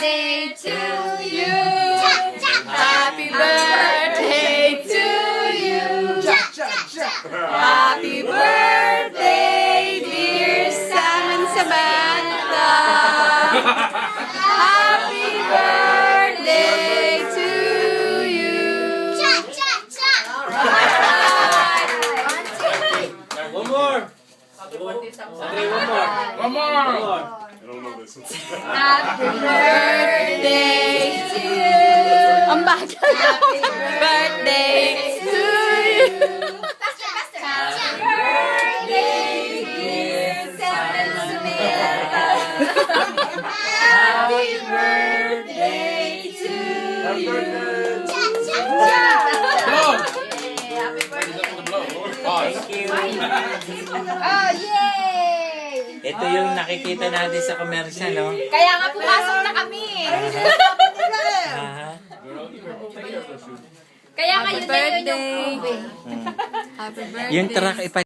birthday to you. Happy birthday to you. Happy birthday, dear Sam and Samantha. Happy birthday to you. One more. One more. I don't know this one. Happy birthday to you. Ang bata. Happy birthday to you. Happy birthday, dear Sam and Samantha. Happy birthday to you. Happy birthday. Thank you. Oh, yay! Ito yung nakikita natin sa commercial, no? Kaya nga pumasok na kami. Ah, Kaya nga yun na yun yung yung truck